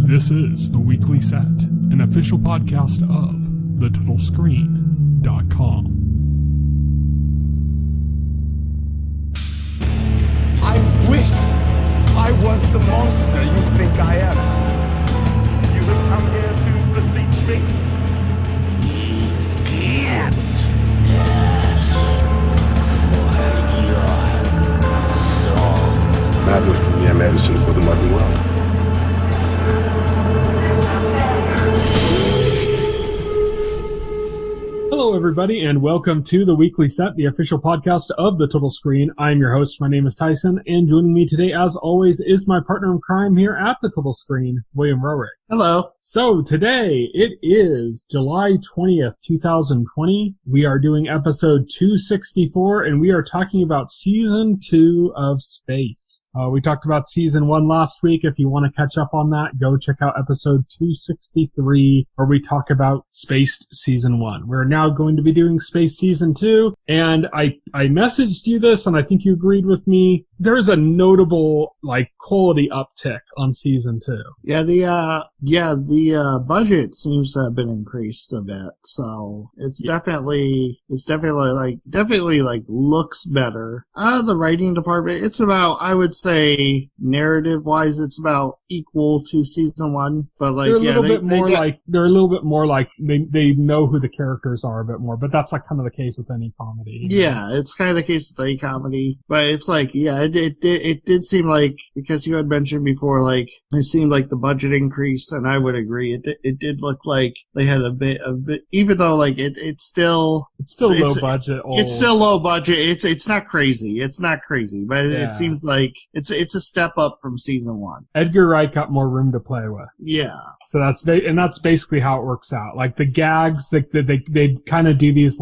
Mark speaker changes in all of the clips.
Speaker 1: This is The Weekly Set, an official podcast of TheTotalScreen.com.
Speaker 2: I wish I was the monster you think I am.
Speaker 3: You have come here to beseech me?
Speaker 4: Can't. Yes. For your soul.
Speaker 5: Madness can be a medicine for the modern world.
Speaker 1: Hello, everybody, and welcome to The Weekly Set, the official podcast of The Total Screen. I'm your host. My name is Tyson, and joining me today, as always, is my partner in crime here at The Total Screen, William Rohrig.
Speaker 6: Hello.
Speaker 1: So today, it is July 20th, 2020. We are doing episode 264, and we are talking about Season 2 of Space. We talked about Season 1 last week. If you want to catch up on that, go check out episode 263, where we talk about Space Season 1. We're now going to be doing Space Season 2, and I messaged you this, and I think you agreed with me. There's a notable, quality uptick on Season 2.
Speaker 6: Yeah, the budget seems to have been increased a bit, so it's definitely looks better. The writing department, it's about, I would say, narrative-wise, it's about equal to Season 1, but
Speaker 1: they're a little bit more like they know who the characters are a bit more, but that's kind of the case with any comedy.
Speaker 6: Yeah, it's kind of the case with any comedy, but it's it did seem like, because you had mentioned before, it seemed like the budget increased, and I would agree. It did look like they had a bit, even though it's still low budget. It's still low budget. It's not crazy. It's not crazy, but it seems like it's a step up from Season 1.
Speaker 1: Edgar Wright got more room to play with.
Speaker 6: Yeah.
Speaker 1: So that's basically how it works out. The gags, they kind of do these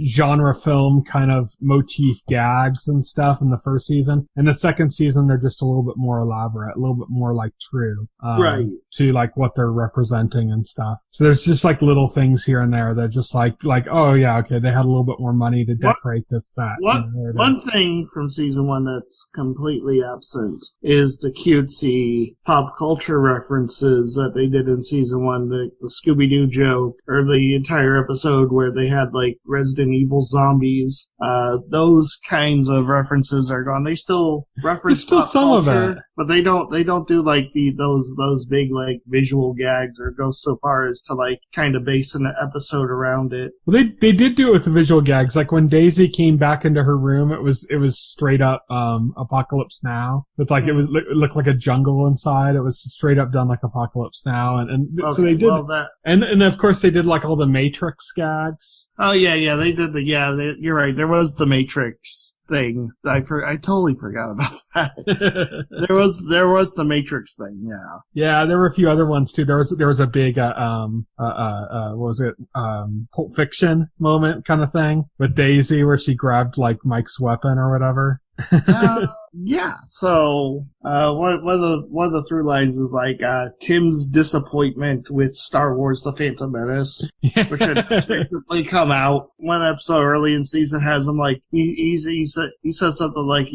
Speaker 1: genre film kind of motif gags and stuff in the first season. In the second season, they're just a little bit more elaborate, a little bit more true,
Speaker 6: right,
Speaker 1: to what they're representing and stuff. So there's just little things here and there that just oh yeah, okay, they had a little bit more money to decorate this set.
Speaker 6: One thing from Season 1 that's completely absent is the cutesy pop culture references that they did in Season 1, the Scooby-Doo joke, or the entire episode where they had Resident Evil zombies. Those kinds of references are gone. They still reference pop
Speaker 1: some
Speaker 6: culture,
Speaker 1: of it,
Speaker 6: but they don't do those big visual gags, or go so far as to kind of base an episode around it.
Speaker 1: Well, they did do it with the visual gags. When Daisy came back into her room, it was straight up Apocalypse Now. With it looked like a jungle inside. It was straight up done like Apocalypse Now, and okay, so they did. Well, and of course they did all the Matrix gags.
Speaker 6: Oh yeah, they did you're right. There was the Matrix thing. I totally forgot about that. there was the Matrix thing. Yeah. Yeah,
Speaker 1: there were a few other ones too. There was a big what was it? Pulp Fiction moment kind of thing with Daisy where she grabbed Mike's weapon or whatever.
Speaker 6: Yeah. So one of the through lines is Tim's disappointment with Star Wars: The Phantom Menace, which had recently come out. One episode early in season has him he says something I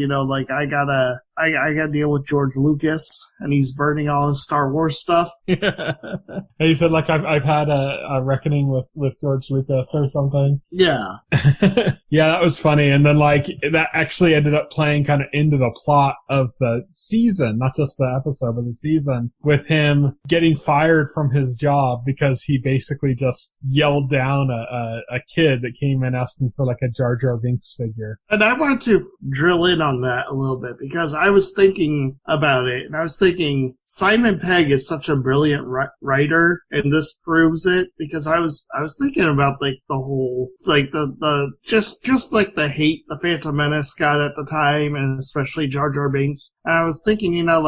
Speaker 6: gotta deal with George Lucas, and he's burning all his Star Wars stuff.
Speaker 1: Yeah. And he said I've had a reckoning with George Lucas or something.
Speaker 6: Yeah.
Speaker 1: Yeah, that was funny. And then that actually ended up playing kind of into the plot of the season, not just the episode, but the season, with him getting fired from his job because he basically just yelled down a kid that came in asking for a Jar Jar Binks figure.
Speaker 6: And I want to drill in on that a little bit, because I was thinking about it, and I was thinking Simon Pegg is such a brilliant writer, and this proves it, because I was thinking about the whole the hate the Phantom Menace got at the time, and especially Jar Jar Binks. And I was thinking, a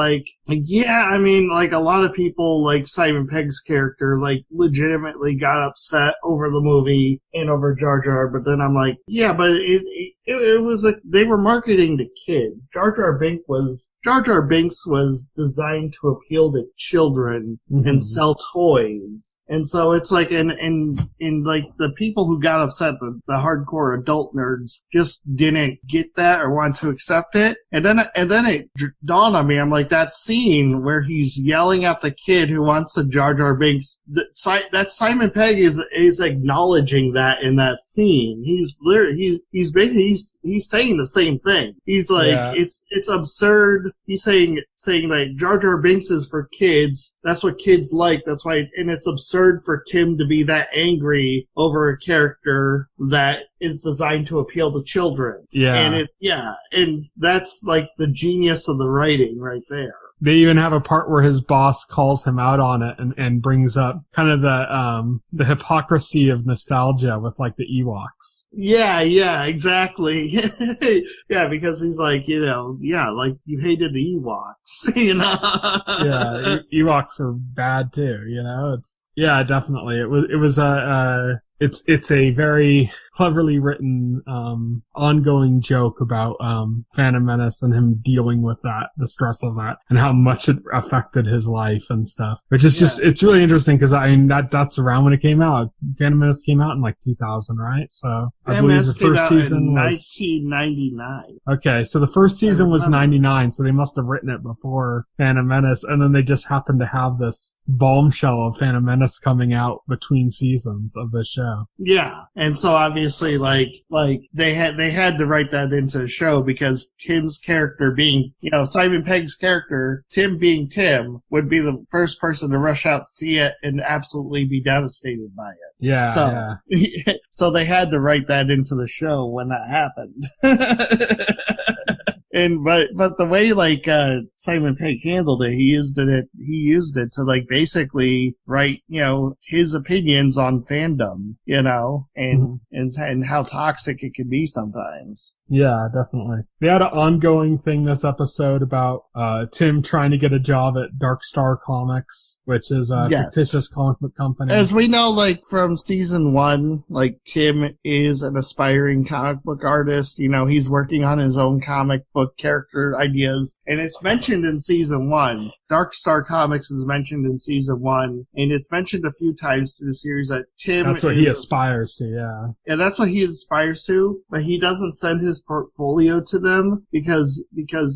Speaker 6: lot of people Simon Pegg's character legitimately got upset over the movie and over Jar Jar, but then I'm but it was they were marketing to kids. Jar Jar Binks was designed to appeal to children and sell toys. And so it's like, and like the people who got upset, the hardcore adult nerds just didn't get that or want to accept it. And then it dawned on me, I'm like, that scene where he's yelling at the kid who wants a Jar Jar Binks, that Simon Pegg is acknowledging that in that scene. He's saying the same thing. He's like, it's absurd. He's saying like Jar Jar Binks is for kids. That's what kids like. That's why, and it's absurd for Tim to be that angry over a character that is designed to appeal to children. Yeah. And that's like the genius of the writing right there.
Speaker 1: They even have a part where his boss calls him out on it and brings up kind of the hypocrisy of nostalgia with like the Ewoks.
Speaker 6: Yeah, exactly. Yeah, because he's like, like you hated the Ewoks,
Speaker 1: Yeah, Ewoks are bad too, definitely. It's a very cleverly written, ongoing joke about, Phantom Menace and him dealing with that, the stress of that, and how much it affected his life and stuff. Which is it's really interesting because that's around when it came out. Phantom Menace came out in like 2000, right? So I believe the first season was
Speaker 6: 1999.
Speaker 1: Okay, so the first season was 99, so they must have written it before Phantom Menace, and then they just happened to have this bombshell of Phantom Menace coming out between seasons of the show.
Speaker 6: Yeah, and so obviously, like they had to write that into the show because Tim's character being, Simon Pegg's character, Tim being Tim, would be the first person to rush out, see it, and absolutely be devastated by it.
Speaker 1: Yeah.
Speaker 6: So they had to write that into the show when that happened. But the way Simon Pegg handled it, he used it to like basically write, his opinions on fandom, and how toxic it can be sometimes.
Speaker 1: Yeah, definitely. They had an ongoing thing this episode about Tim trying to get a job at Dark Star Comics, which is a fictitious comic book company.
Speaker 6: As we know, from season 1, Tim is an aspiring comic book artist. He's working on his own comic book character ideas, and it's mentioned in season 1. Dark Star Comics is mentioned in season 1, and it's mentioned a few times through the series that Tim
Speaker 1: That's what he aspires to, yeah.
Speaker 6: Yeah, that's what he aspires to, but he doesn't send his portfolio to them because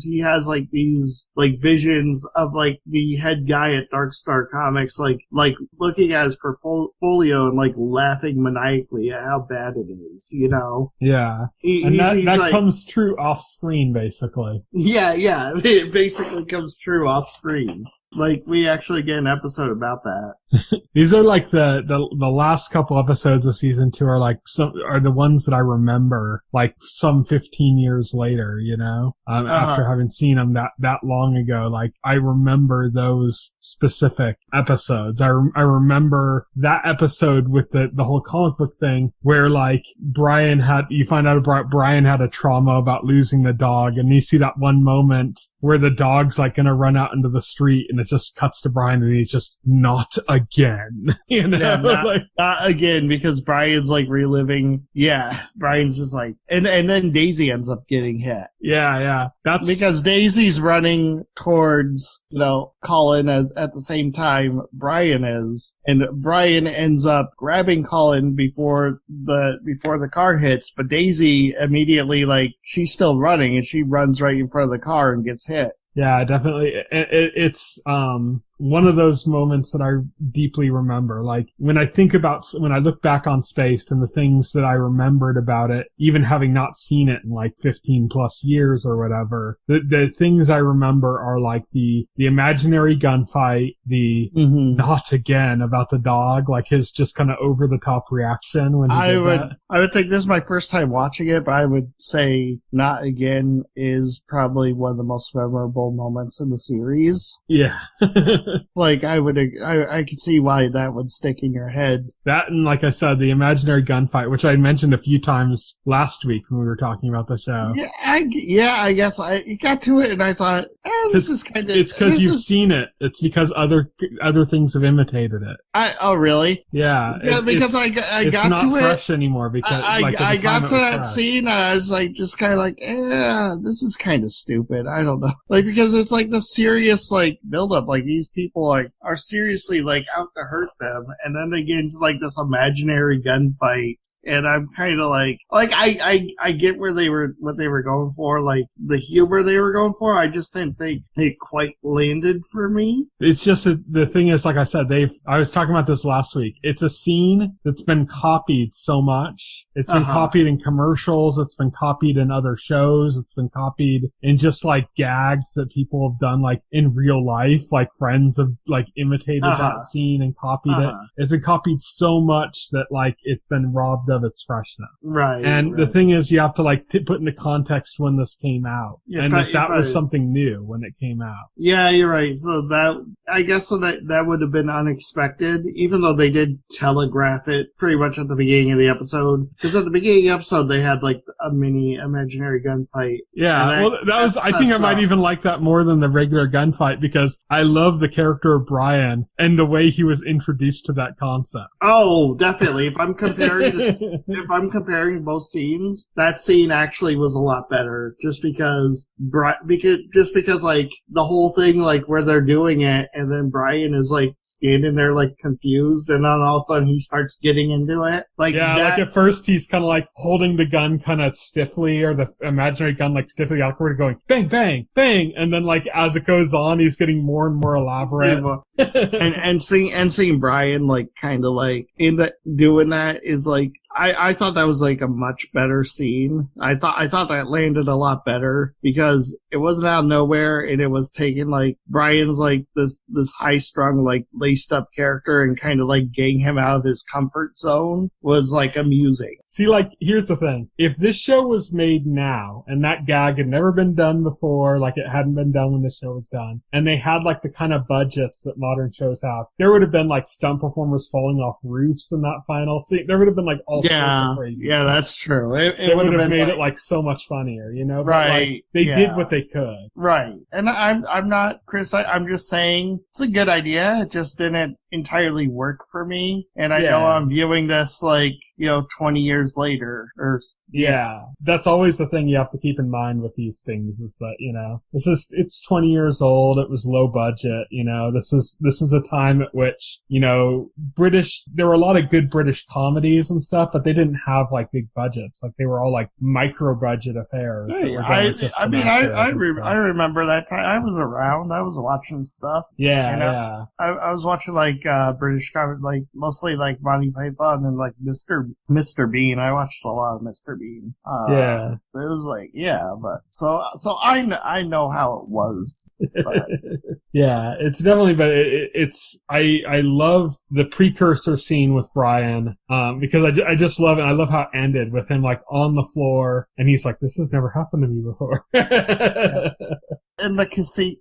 Speaker 6: he has these visions of the head guy at Dark Star Comics looking at his portfolio and laughing maniacally at how bad it is,
Speaker 1: Yeah. That comes true off screen basically.
Speaker 6: Yeah, it basically comes true off screen. We actually get an episode about that.
Speaker 1: These are the last couple episodes of season 2 are the ones that I remember some 15 years later, after having seen them that long ago. I remember those specific episodes. I remember that episode with the whole comic book thing where you find out Brian had a trauma about losing the dog, and you see that one moment where the dog's gonna run out into the street, and it just cuts to Brian and he's just not again.
Speaker 6: Not again, because Brian's reliving. Yeah, Brian's just and then Daisy ends up getting hit.
Speaker 1: Yeah. That's
Speaker 6: because Daisy's running towards, Colin at the same time Brian is, and Brian ends up grabbing Colin before the car hits, but Daisy immediately, she's still running and she runs right in front of the car and gets hit.
Speaker 1: Yeah, definitely. It's one of those moments that I deeply remember. When I look back on Spaced and the things that I remembered about it, even having not seen it in 15 plus years or whatever, the things I remember are the imaginary gunfight, the not again about the dog, his just kind of over the top reaction when he did that.
Speaker 6: I would think this is my first time watching it, but I would say not again is probably one of the most memorable moments in the series.
Speaker 1: Yeah.
Speaker 6: Like, I could see why that would stick in your head.
Speaker 1: That, and like I said, the imaginary gunfight, which I mentioned a few times last week when we were talking about the show.
Speaker 6: I guess I got to it and I thought, this is kind of...
Speaker 1: It's because you've seen it. It's because other things have imitated it.
Speaker 6: Oh, really?
Speaker 1: Yeah.
Speaker 6: Because I got to it.
Speaker 1: It's not fresh anymore because
Speaker 6: I got to that scene and I was like, just kind of like, this is kind of stupid. I don't know. Like, because it's like the serious, like, buildup. Like, these people, like, are seriously, like, out to hurt them. And then they get into, like, this imaginary gunfight. And I'm kind of like, I get what they were going for, like, the humor they were going for. I just didn't think it quite landed for me.
Speaker 1: It's just the thing is, like I said, I was talking about this last week. It's a scene that's been copied so much. It's been copied in commercials. It's been copied in other shows. It's been copied in just like gags that people have done like in real life. Like friends have like imitated that scene and copied it. It's been copied so much that like it's been robbed of its freshness.
Speaker 6: Right.
Speaker 1: And the thing is, you have to like put into context when this came out. Yeah, and that was something new when it came out.
Speaker 6: Yeah, you're right. So I guess that would have been unexpected, even though they did telegraph it pretty much at the beginning of the episode. Because at the beginning of the episode, they had like a mini imaginary gunfight.
Speaker 1: Yeah, I think I might even like that more than the regular gunfight because I love the character of Brian and the way he was introduced to that concept.
Speaker 6: Oh, definitely. If I'm comparing both scenes, that scene actually was a lot better just because like the whole thing, like where they're doing it and then Brian is like standing there like confused and then all of a sudden he starts getting into it. Like at
Speaker 1: first he's kind of like holding the gun kind of stiffly or the imaginary gun like stiffly awkward going bang, bang, bang. And then like as it goes on, he's getting more and more elaborate.
Speaker 6: and seeing Brian like kind of like doing that is like, I thought that was like a much better scene. I thought that landed a lot better because it wasn't out of nowhere and it was taking like Brian's like this high strung like laced up character and kind of like getting him out of his comfort zone was like amusing.
Speaker 1: See, like here's the thing: if this show was made now and that gag had never been done before, like it hadn't been done when the show was done, and they had like the kind of budgets that modern shows have, there would have been like stunt performers falling off roofs in that final scene. There would have been like all sorts of crazy.
Speaker 6: Yeah, that's true.
Speaker 1: It would have made it like so much funnier, you know? But,
Speaker 6: right.
Speaker 1: Like, they did what they could.
Speaker 6: Right. And I'm not criticizing. I'm just saying it's a good idea. It just didn't entirely work for me. And I know I'm viewing this like, 20 years later or.
Speaker 1: Yeah. That's always the thing you have to keep in mind with these things is that, it's 20 years old. It was low budget. This is a time at which, there were a lot of good British comedies and stuff, but they didn't have like big budgets. Like they were all like micro budget affairs.
Speaker 6: Hey, I remember that time. I was around. I was watching stuff.
Speaker 1: Yeah.
Speaker 6: I was watching like British comedy, like mostly like Monty Python and like Mr. Bean. I watched a lot of Mr. Bean. It was like but so I know how it was. But.
Speaker 1: Yeah, it's definitely, but I love the precursor scene with Brian, because I just love it. I love how it ended with him like on the floor and he's like, this has never happened to me before.
Speaker 6: And the conceit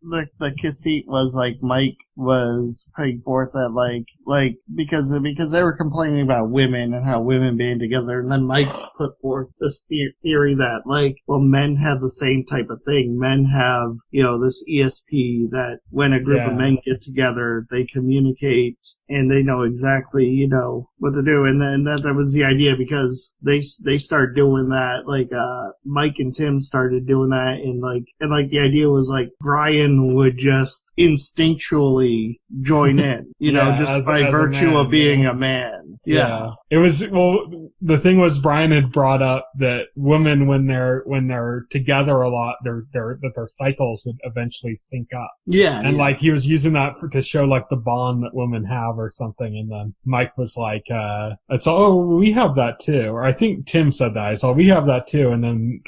Speaker 6: was like Mike was putting forth that like because they were complaining about women and how women being together, and then Mike put forth this theory that like, well, men have the same type of thing. Men have this ESP that when a group of men get together, they communicate and they know exactly what to do, and then that was the idea because they started doing that. Like Mike and Tim started doing that, and the idea was like Brian would just instinctually join in, just by virtue of being a man. Yeah.
Speaker 1: It was, the thing was Brian had brought up that women, when they're together a lot, their cycles would eventually sync up.
Speaker 6: Yeah.
Speaker 1: And like he was using that to show like the bond that women have or something. And then Mike was like, we have that too. Or I think Tim said that. I saw, we have that too. And then,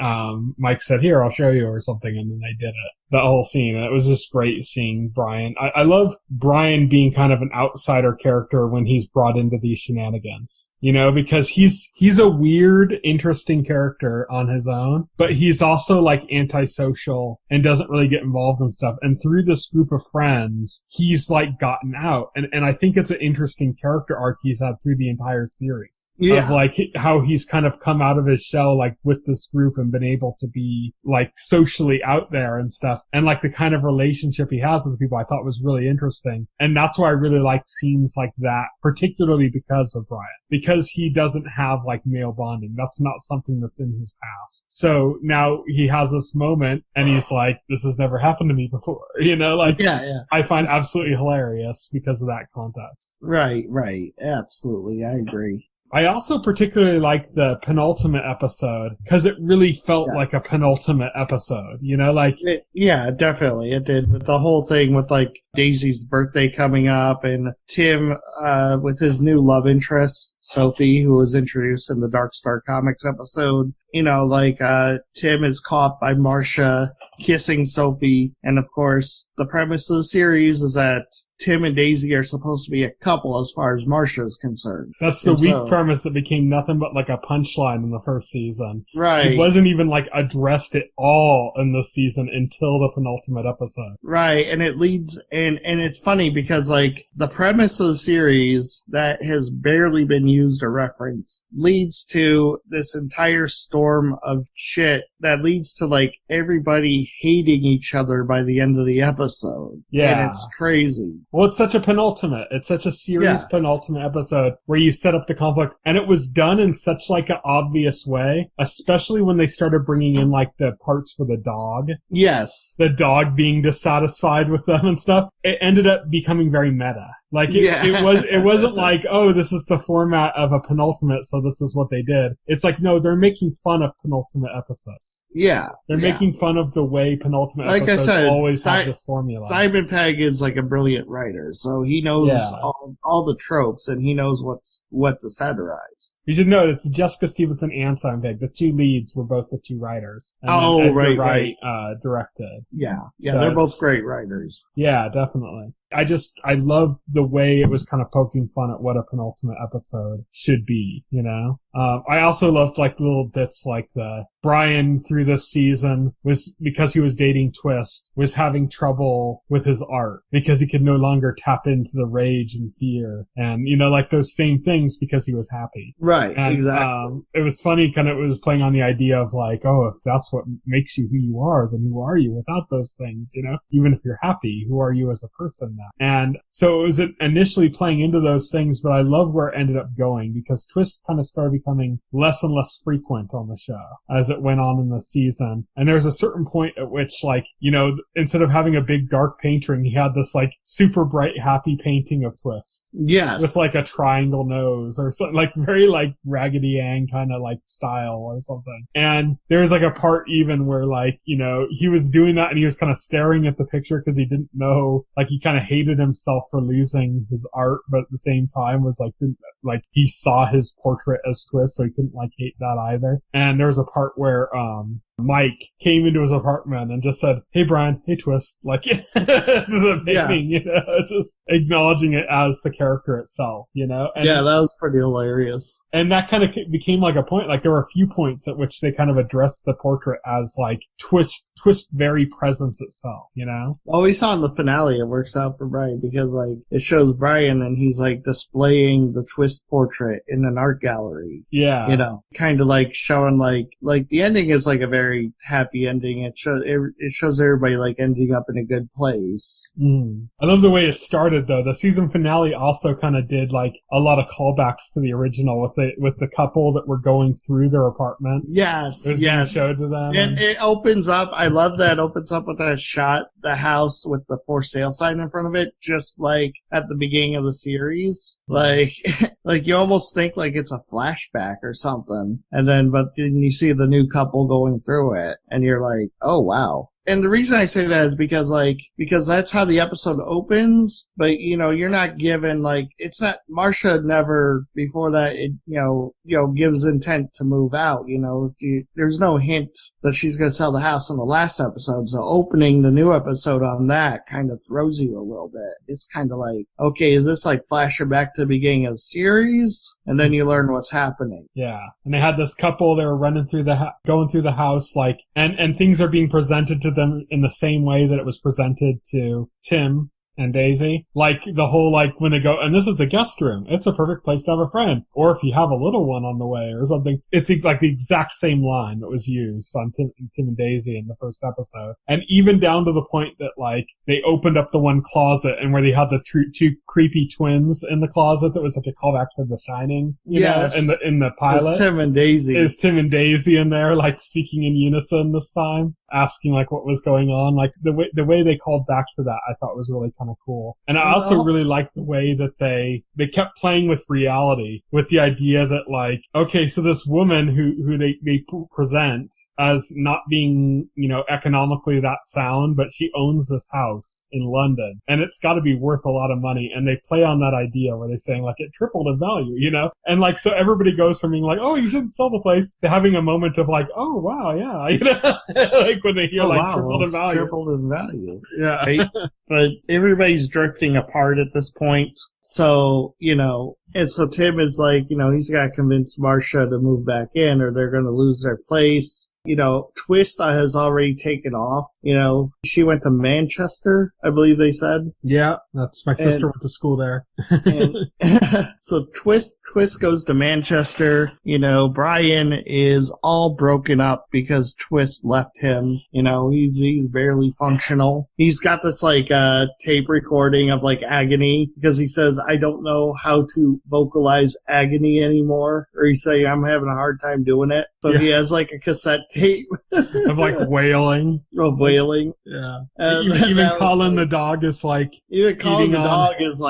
Speaker 1: Mike said, here, I'll show you or something. And then they did it. that whole scene. And it was just great seeing Brian. I love Brian being kind of an outsider character when he's brought into these shenanigans, you know, because he's a weird, interesting character on his own, but he's also like antisocial and doesn't really get involved in stuff. And through this group of friends, he's like gotten out. And I think it's an interesting character arc he's had through the entire series. Yeah. Of like how he's kind of come out of his shell, like with this group and been able to be like socially out there and stuff. And like the kind of relationship he has with the people I thought was really interesting. And that's why I really liked scenes like that, particularly because of Brian, because he doesn't have like male bonding. That's not something that's in his past. So now he has this moment and he's like, this has never happened to me before, you know, like, yeah. I find absolutely hilarious because of that context.
Speaker 6: Right. Absolutely. I agree.
Speaker 1: I also particularly like the penultimate episode because it really felt like a penultimate episode, you know, like.
Speaker 6: Yeah, definitely. It did. With the whole thing with like Daisy's birthday coming up and Tim, with his new love interest, Sophie, who was introduced in the Dark Star Comics episode. You know, like, Tim is caught by Marcia kissing Sophie. And of course, the premise of the series is that Tim and Daisy are supposed to be a couple as far as Marcia is concerned.
Speaker 1: That's the weak premise that became nothing but like a punchline in the first season.
Speaker 6: Right.
Speaker 1: It wasn't even like addressed at all in this season until the penultimate episode.
Speaker 6: Right. And it leads, and it's funny because like the premise of the series that has barely been used or referenced leads to this entire storm of shit that leads to like everybody hating each other by the end of the episode. Yeah. And it's crazy.
Speaker 1: Well, it's such a penultimate. It's such a serious penultimate episode where you set up the conflict, and it was done in such like an obvious way, especially when they started bringing in like the parts for the dog.
Speaker 6: Yes.
Speaker 1: The dog being dissatisfied with them and stuff. It ended up becoming very meta. Like it wasn't like, oh, this is the format of a penultimate, so this is what they did. It's like, no, they're making fun of penultimate episodes.
Speaker 6: Yeah.
Speaker 1: They're making fun of the way penultimate episodes always have this formula.
Speaker 6: Simon Pegg is like a brilliant writer, so he knows all the tropes and he knows what to satirize.
Speaker 1: You should know it's Jessica Stevenson and Simon Pegg. The two leads were both the two writers. And
Speaker 6: Edgar
Speaker 1: Wright directed.
Speaker 6: Yeah, so they're both great writers.
Speaker 1: Yeah, definitely. I love the way it was kind of poking fun at what a penultimate episode should be, you know? I also loved like little bits like the Brian through this season was, because he was dating Twist, was having trouble with his art because he could no longer tap into the rage and fear and, you know, like those same things because he was happy.
Speaker 6: Right.
Speaker 1: And,
Speaker 6: exactly.
Speaker 1: It was funny kind of, it was playing on the idea of like, oh, if that's what makes you who you are, then who are you without those things, you know? Even if you're happy, who are you as a person now? And so it was initially playing into those things, but I love where it ended up going because Twist kind of started becoming less and less frequent on the show as it went on in the season. And there's a certain point at which, like, you know, instead of having a big dark painting, he had this like super bright happy painting of Twist.
Speaker 6: Yes.
Speaker 1: With like a triangle nose or something, like very like Raggedy Ann kind of like style or something. And there's like a part even where like, you know, he was doing that and he was kind of staring at the picture because he didn't know, like he kind of hated himself for losing his art, but at the same time was like he saw his portrait as Twist, so he couldn't like hate that either. And there was a part where Mike came into his apartment and just said, "Hey Brian, hey Twist," like the painting, you know, just acknowledging it as the character itself, you know. And
Speaker 6: that was pretty hilarious.
Speaker 1: And that kind of became like a point. Like there were a few points at which they kind of addressed the portrait as like Twist very presence itself, you know.
Speaker 6: Well, we saw in the finale it works out for Brian because like it shows Brian and he's like displaying the Twist portrait in an art gallery.
Speaker 1: Yeah,
Speaker 6: you know, kind of like showing like the ending is like a very happy ending. It shows everybody like ending up in a good place.
Speaker 1: I love the way it started though. The season finale also kind of did like a lot of callbacks to the original with the couple that were going through their apartment.
Speaker 6: Yes,
Speaker 1: it was being showed to them.
Speaker 6: And it opens up. I love that it opens up with that shot, the house with the for sale sign in front of it, just like at the beginning of the series. Like like you almost think like it's a flashback or something, but then you see the new couple going through it and you're like, oh wow, And the reason I say that is because that's how the episode opens, but, you're not given, it's not, Marcia never, before that, gives intent to move out, there's no hint that she's going to sell the house in the last episode, so opening the new episode on that kind of throws you a little bit. It's kind of like, okay, is this like flashing back to the beginning of the series? And then you learn what's happening.
Speaker 1: Yeah. And they had this couple, they were running through going through the house, and things are being presented to them in the same way that it was presented to Tim and Daisy. Like the whole, when they go, and this is the guest room. It's a perfect place to have a friend. Or if you have a little one on the way or something. It's like the exact same line that was used on Tim and Daisy in the first episode. And even down to the point that they opened up the one closet and where they had the two creepy twins in the closet that was such a callback to The Shining. You know, in the pilot.
Speaker 6: It's Tim and Daisy.
Speaker 1: Is Tim and Daisy in there, speaking in unison this time? Asking what was going on. The way they called back to that I thought was really kind of cool. And I also really liked the way that they kept playing with reality, with the idea that okay, so this woman who they present as not being, economically that sound, but she owns this house in London and it's got to be worth a lot of money. And they play on that idea where they're saying it tripled in value, and so everybody goes from being oh, you shouldn't sell the place to having a moment of oh, wow, yeah, when they hear tripled in value.
Speaker 6: Tripled in value.
Speaker 1: Yeah.
Speaker 6: Right? But everybody's drifting apart at this point. So, and so Tim is he's got to convince Marcia to move back in or they're going to lose their place. Twist has already taken off. She went to Manchester, I believe they said.
Speaker 1: Yeah, that's my sister went to school there.
Speaker 6: So Twist goes to Manchester. Brian is all broken up because Twist left him. He's barely functional. He's got this tape recording of agony because he says, I don't know how to vocalize agony anymore. Or he's saying, I'm having a hard time doing it. So he has a cassette tape
Speaker 1: of wailing.
Speaker 6: Of wailing.
Speaker 1: Yeah. Even Colin the dog is
Speaker 6: even Colin the dog is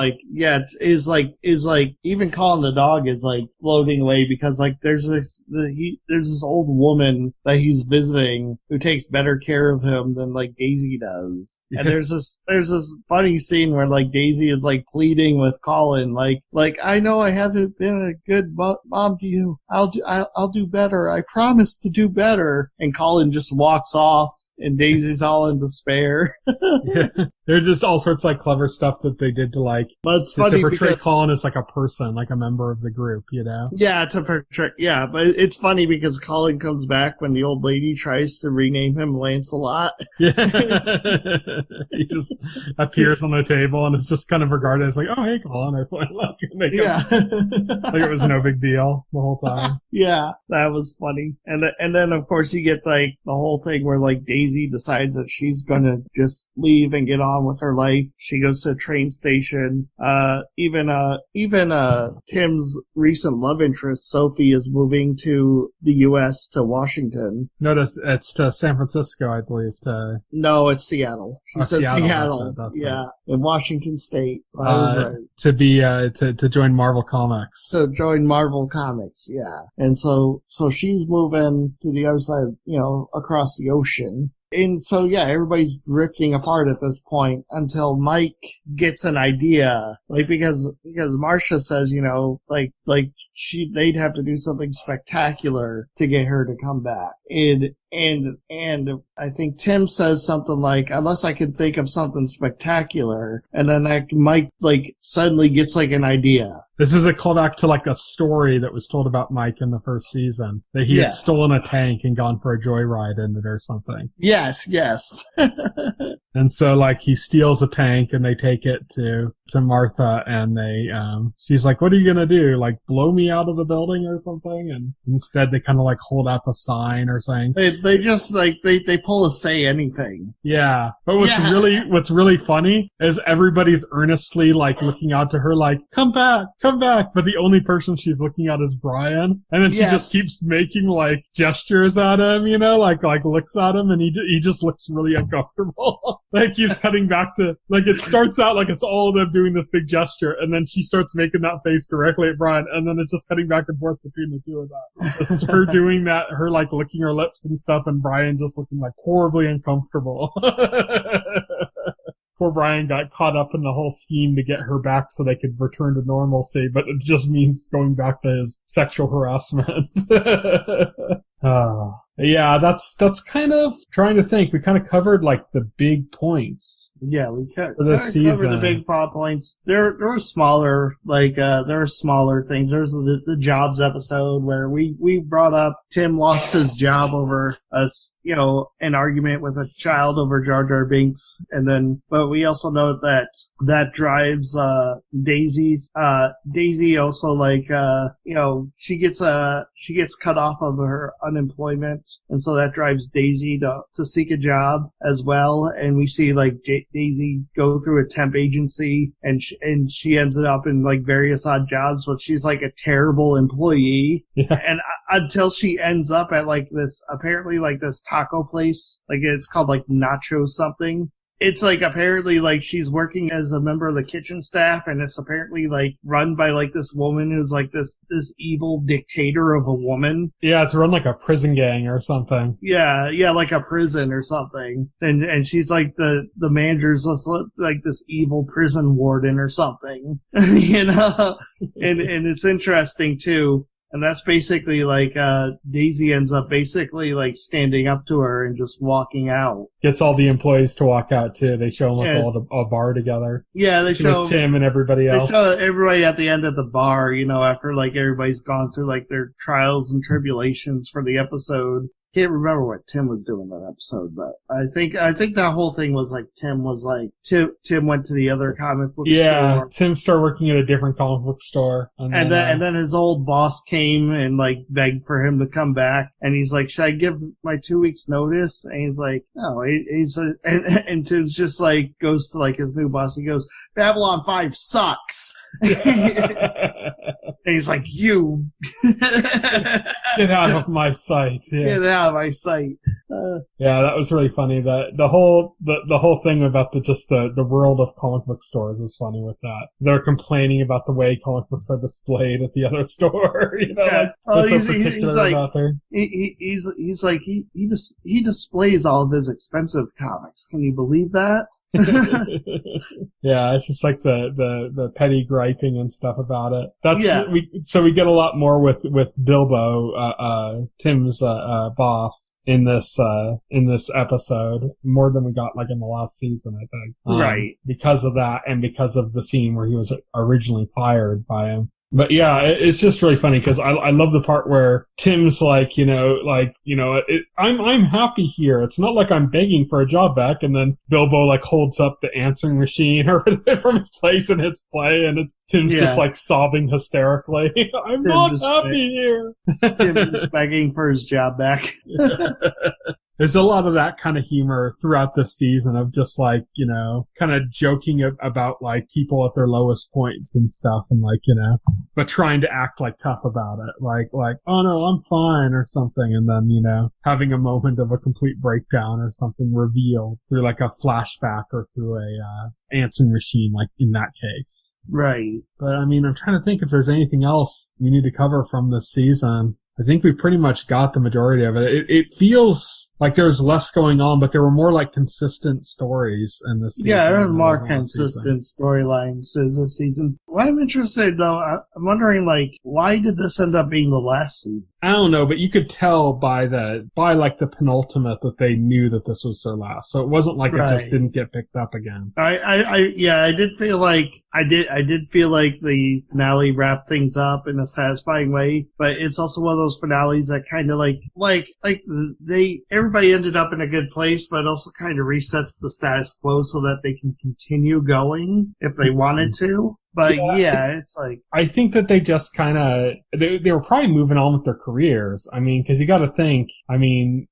Speaker 6: even Colin the dog is floating away because there's this old woman that he's visiting who takes better care of him than Daisy does. Yeah. And there's this funny scene where Daisy is pleading with Colin I know I haven't been a good mom to you. I'll do better. I promise to do better. And Colin just walks off and Daisy's all in despair.
Speaker 1: Yeah. There's just all sorts clever stuff that they did to
Speaker 6: but it's funny
Speaker 1: to portray
Speaker 6: because,
Speaker 1: Colin as a person, a member of the group,
Speaker 6: Yeah, to portray, but it's funny because Colin comes back when the old lady tries to rename him Lancelot.
Speaker 1: Yeah. He just appears on the table and it's just kind of regarded as oh, hey, Colin. It's it was no big deal the whole time.
Speaker 6: Yeah, that was funny. And then of course you get the whole thing where Daisy decides that she's gonna just leave and get on with her life. She goes to a train station. Even Tim's recent love interest, Sophie, is moving to the U.S. to Washington.
Speaker 1: Notice it's to San Francisco, I believe.
Speaker 6: No, it's Seattle. She said Seattle.
Speaker 1: That's
Speaker 6: it. In Washington State. So I was right.
Speaker 1: To be to join Marvel Comics.
Speaker 6: To join Marvel Comics, yeah. And so she's moving to the other side, across the ocean. And so, everybody's drifting apart at this point until Mike gets an idea. Because Marcia says, they'd have to do something spectacular to get her to come back. And I think Tim says something unless I can think of something spectacular. And then Mike, suddenly gets an idea.
Speaker 1: This is a callback to a story that was told about Mike in the first season. That he had stolen a tank and gone for a joyride in it or something.
Speaker 6: Yes.
Speaker 1: And so he steals a tank and they take it to Martha and she's like, what are you gonna do? Blow me out of the building or something? And instead they kind of hold out the sign or something.
Speaker 6: They just they pull a say anything.
Speaker 1: Yeah. But what's really funny is everybody's earnestly looking out to her come back. But the only person she's looking at is Brian. And then she just keeps making gestures at him, looks at him and he just looks really uncomfortable. Like, keeps cutting back to, like, it starts out like it's all of them doing this big gesture, and then she starts making that face directly at Brian, and then it's just cutting back and forth between the two of them. Just her doing that, her, like, licking her lips and stuff, and Brian just looking, like, horribly uncomfortable. Poor Brian got caught up in the whole scheme to get her back so they could return to normalcy, but it just means going back to his sexual harassment. Yeah, that's kind of trying to think. We kind of covered like the big points.
Speaker 6: Yeah, we covered
Speaker 1: season.
Speaker 6: the big plot points. There were smaller, there were smaller things. There's the jobs episode where we brought up Tim lost his job over an argument with a child over Jar Jar Binks, but we also note that drives Daisy. Daisy also she gets cut off of her unemployment. And so that drives Daisy to seek a job as well. And we see like Daisy go through a temp agency and she ends up in like various odd jobs, but she's like a terrible employee. Yeah. And until she ends up at like this, apparently like this taco place, like it's called like Nacho something. It's like apparently like she's working as a member of the kitchen staff, and it's apparently like run by like this woman who's like this evil dictator of a woman.
Speaker 1: Yeah, it's run like a prison gang or something.
Speaker 6: Yeah, like a prison or something. And she's like the manager's like this evil prison warden or something. And it's interesting too. And that's basically like, Daisy ends up basically like standing up to her and just walking out.
Speaker 1: Gets all the employees to walk out too. They show them like a bar together.
Speaker 6: Yeah, they show
Speaker 1: Tim and everybody else.
Speaker 6: They show everybody at the end of the bar, after like everybody's gone through like their trials and tribulations for the episode. Can't remember what Tim was doing that episode, but I think that whole thing was like Tim went to the other comic book store.
Speaker 1: Yeah, Tim started working at a different comic book store.
Speaker 6: And then his old boss came and like begged for him to come back, and he's like, "Should I give my 2 weeks notice?" And he's like, "No." And Tim's just like goes to like his new boss. He goes, "Babylon 5 sucks." And he's like, "You
Speaker 1: get out of my sight." Yeah.
Speaker 6: Get out of my sight.
Speaker 1: Yeah, that was really funny. The whole thing about the world of comic book stores was funny with that. They're complaining about the way comic books are displayed at the other store.
Speaker 6: Yeah.
Speaker 1: They're so particular about there.
Speaker 6: He's like he displays all of his expensive comics. Can you believe that?
Speaker 1: Yeah, it's just like the petty griping and stuff about it. So we get a lot more with Bilbo, Tim's boss in this episode, more than we got like in the last season, I think.
Speaker 6: Right.
Speaker 1: Because of that, and because of the scene where he was originally fired by him. But yeah, it's just really funny because I love the part where Tim's like, I'm happy here. It's not like I'm begging for a job back. And then Bilbo like holds up the answering machine or from his place and hits play, and it's Tim's just like sobbing hysterically. I'm not happy here.
Speaker 6: Tim's begging for his job back.
Speaker 1: There's a lot of that kind of humor throughout this season of just like, kind of joking about like people at their lowest points and stuff, and like, but trying to act like tough about it. Like, oh no, I'm fine or something. And then, having a moment of a complete breakdown or something revealed through like a flashback or through a, answering machine, like in that case.
Speaker 6: Right.
Speaker 1: But I mean, I'm trying to think if there's anything else we need to cover from this season. I think we pretty much got the majority of it. It feels like there's less going on, but there were more like consistent stories in this season.
Speaker 6: Yeah, there were more consistent storylines this season. Well, I'm interested though. I'm wondering like, why did this end up being the last season?
Speaker 1: I don't know, but you could tell by like the penultimate that they knew that this was their last. So it wasn't like it just didn't get picked up again.
Speaker 6: I did feel like the finale wrapped things up in a satisfying way, but it's also one of those finales that kind of everybody ended up in a good place, but it also kind of resets the status quo so that they can continue going if they wanted to. But yeah, it's like,
Speaker 1: I think that they just kind of, they were probably moving on with their careers. I mean, cause you gotta think,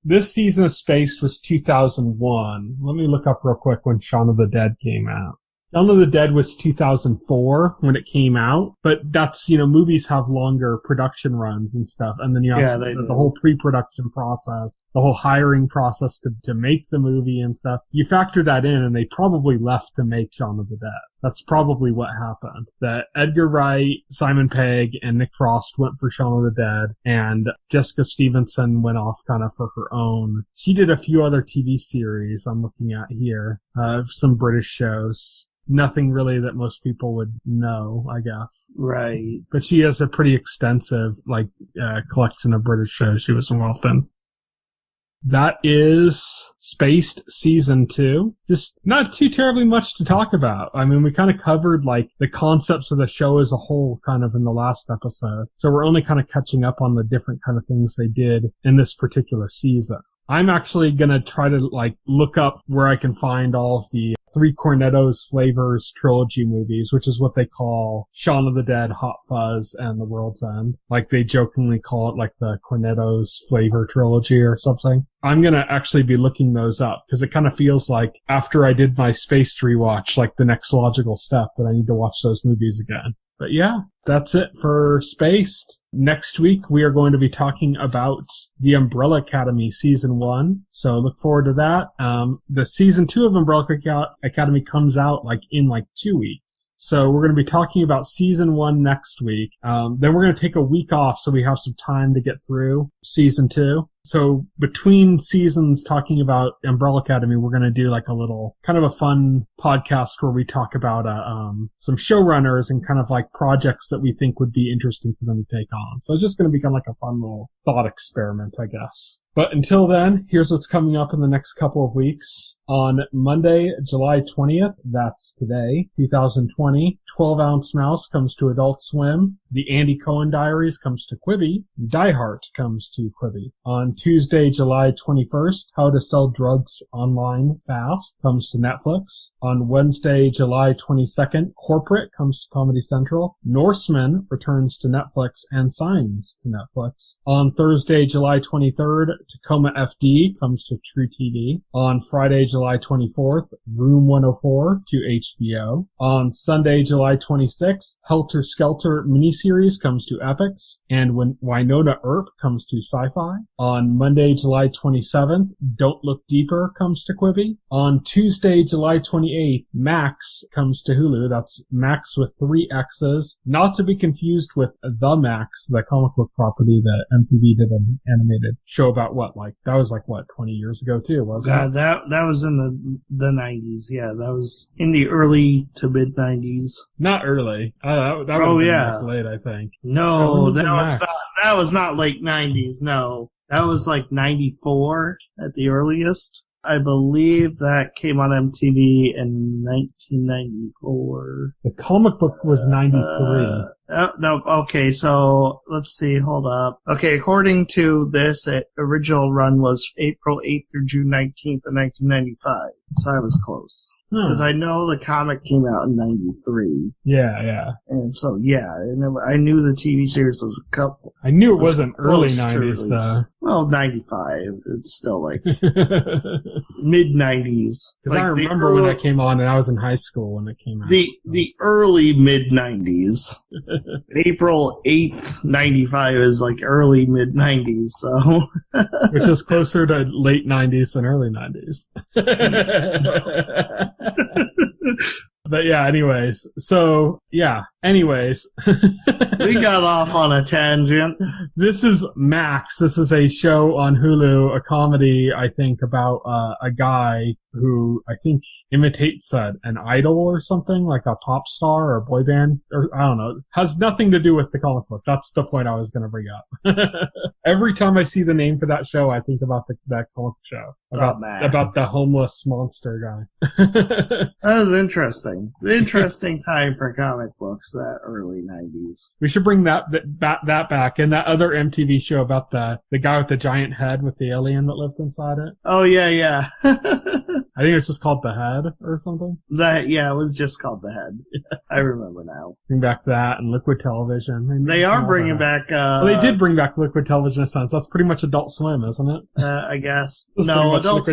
Speaker 1: this season of Spaced was 2001. Let me look up real quick when Shaun of the Dead came out. Dawn of the Dead was 2004 when it came out, but that's, movies have longer production runs and stuff. And then you have the whole pre-production process, the whole hiring process to make the movie and stuff. You factor that in, and they probably left to make Shaun of the Dead. That's probably what happened. That Edgar Wright, Simon Pegg, and Nick Frost went for Shaun of the Dead, and Jessica Stevenson went off kind of for her own. She did a few other TV series I'm looking at here, some British shows. Nothing really that most people would know, I guess.
Speaker 6: Right.
Speaker 1: But she has a pretty extensive, collection of British shows she was involved in. That is Spaced Season 2. Just not too terribly much to talk about. I mean, we kind of covered, the concepts of the show as a whole kind of in the last episode. So we're only kind of catching up on the different kind of things they did in this particular season. I'm actually going to try to, look up where I can find all of the Three Cornettos Flavors trilogy movies, which is what they call Shaun of the Dead, Hot Fuzz, and The World's End. They jokingly call it, the Cornettos Flavor trilogy or something. I'm going to actually be looking those up, because it kind of feels like after I did my Spaced rewatch, the next logical step that I need to watch those movies again. But yeah, that's it for Spaced. Next week, we are going to be talking about The Umbrella Academy Season 1. So look forward to that. The Season 2 of Umbrella Academy comes out in 2 weeks. So we're going to be talking about Season 1 next week. Then we're going to take a week off so we have some time to get through Season 2. So between seasons talking about Umbrella Academy, we're going to do a little kind of a fun podcast where we talk about some showrunners and kind of projects that we think would be interesting for them to take on. So it's just going to be kind of a fun little thought experiment, I guess. But until then, here's what's coming up in the next couple of weeks. On Monday, July 20th, that's today, 2020, 12-Ounce Mouse comes to Adult Swim. The Andy Cohen Diaries comes to Quibi. Die Hard comes to Quibi. On Tuesday, July 21st, How to Sell Drugs Online Fast comes to Netflix. On Wednesday, July 22nd, Corporate comes to Comedy Central. Norseman returns to Netflix, and Signs to Netflix. On Thursday, July 23rd, Tacoma FD comes to True TV. On Friday, July 24th, Room 104 to HBO. On Sunday, July 26th, Helter Skelter miniseries comes to Epix, and when Winona Earp comes to Sci-Fi. On Monday, July 27th, Don't Look Deeper comes to Quibi. On Tuesday, July 28th, Max comes to Hulu. That's Max with 3 X's. Not to be confused with The Max, the comic book property that MTV did an animated show about that was 20 years ago too, wasn't it?
Speaker 6: That was in the 90s. Yeah, that was in the early to mid 90s.
Speaker 1: Not early. That was late, I think.
Speaker 6: No, that was not late 90s. No, that was 94 at the earliest. I believe that came on MTV in 1994.
Speaker 1: The comic book was 93.
Speaker 6: No, okay, so let's see, hold up. Okay, according to this, original run was April 8th through June 19th of 1995. So I was close. Because I know the comic came out in 93.
Speaker 1: Yeah.
Speaker 6: And so, and I knew the TV series was a couple.
Speaker 1: I knew it wasn't early 90s, though.
Speaker 6: Well, 95. It's still mid-90s.
Speaker 1: Because I remember when that came on, and I was in high school when it came out.
Speaker 6: The early mid-90s. April 8th, 95 is early mid-90s, so.
Speaker 1: Which is closer to late 90s than early 90s. But yeah, anyways. So, yeah. Anyways.
Speaker 6: We got off on a tangent.
Speaker 1: This is Max. This is a show on Hulu, a comedy, I think, about a guy who I think imitates an idol or something, like a pop star or a boy band, or I don't know. Has nothing to do with the comic book. That's the point I was going to bring up. Every time I see the name for that show, I think about that comic show. About the homeless monster guy.
Speaker 6: That was interesting. Interesting time for comic books, that early 90s.
Speaker 1: We should bring that back. And that other MTV show about the guy with the giant head with the alien that lived inside it.
Speaker 6: Oh, yeah.
Speaker 1: I think it's just called The Head or something.
Speaker 6: It was just called The Head. I remember now.
Speaker 1: Bring back that and Liquid Television.
Speaker 6: They are bringing back.
Speaker 1: Well, they did bring back Liquid Television in a sense. That's pretty much Adult Swim, isn't it?
Speaker 6: I guess.
Speaker 1: That's
Speaker 6: No,
Speaker 1: pretty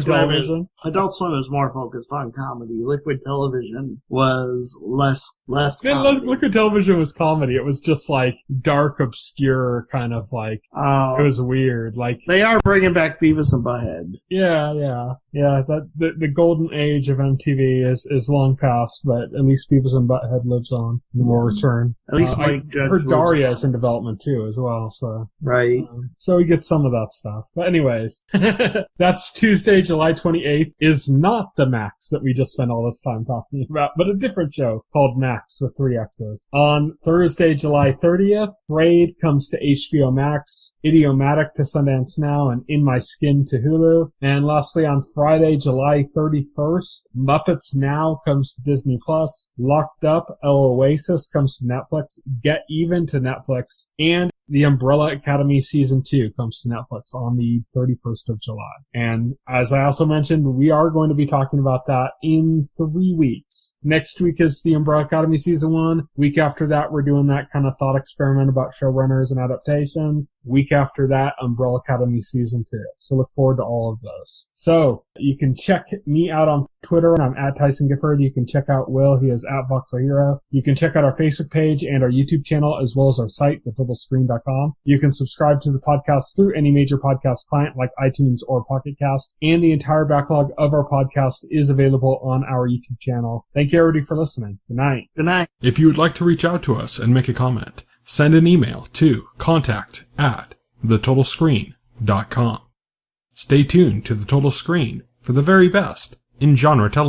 Speaker 1: much
Speaker 6: Adult Swim is more focused on comedy. Liquid Television was less
Speaker 1: Yeah,
Speaker 6: comedy.
Speaker 1: Liquid Television was comedy. It was just like dark, obscure, kind of like, it was weird. Like,
Speaker 6: they are bringing back Beavis and Butthead.
Speaker 1: yeah. That the golden age of MTV is long past, but at least Beavis and Butthead lives on and will return.
Speaker 6: At least
Speaker 1: I
Speaker 6: Mike Judge
Speaker 1: heard
Speaker 6: lives
Speaker 1: Daria
Speaker 6: on.
Speaker 1: is in development too, as well. So
Speaker 6: Right.
Speaker 1: so we get some of that stuff. But anyways, that's Tuesday, July 28th. Is not the Max that we just spent all this time talking about, but a different show called Max with 3 X's. On Thursday, July 30th, Braid comes to HBO Max, Idiomatic to Sundance Now, and In My Skin to Hulu. And lastly, on Friday, July 31st, Muppets Now comes to Disney Plus, Locked Up, El Oasis comes to Netflix, Get Even to Netflix, and The Umbrella Academy Season 2 comes to Netflix on the 31st of July. And as I also mentioned, we are going to be talking about that in 3 weeks. Next week is The Umbrella Academy Season 1. Week after that, we're doing that kind of thought experiment about showrunners and adaptations. Week after that, Umbrella Academy Season 2. So look forward to all of those. So you can check me out on Twitter, and I'm at Tyson Gifford. You can check out Will. He is at Voxel Hero. You can check out our Facebook page and our YouTube channel, as well as our site, thetotalscreen.com. You can subscribe to the podcast through any major podcast client like iTunes or Pocket Cast, and the entire backlog of our podcast is available on our YouTube channel. Thank you, everybody, for listening. Good night.
Speaker 6: Good night.
Speaker 7: If you would like to reach out to us and make a comment, send an email to contact@thetotalscreen.com. Stay tuned to The Total Screen for the very best in genre television.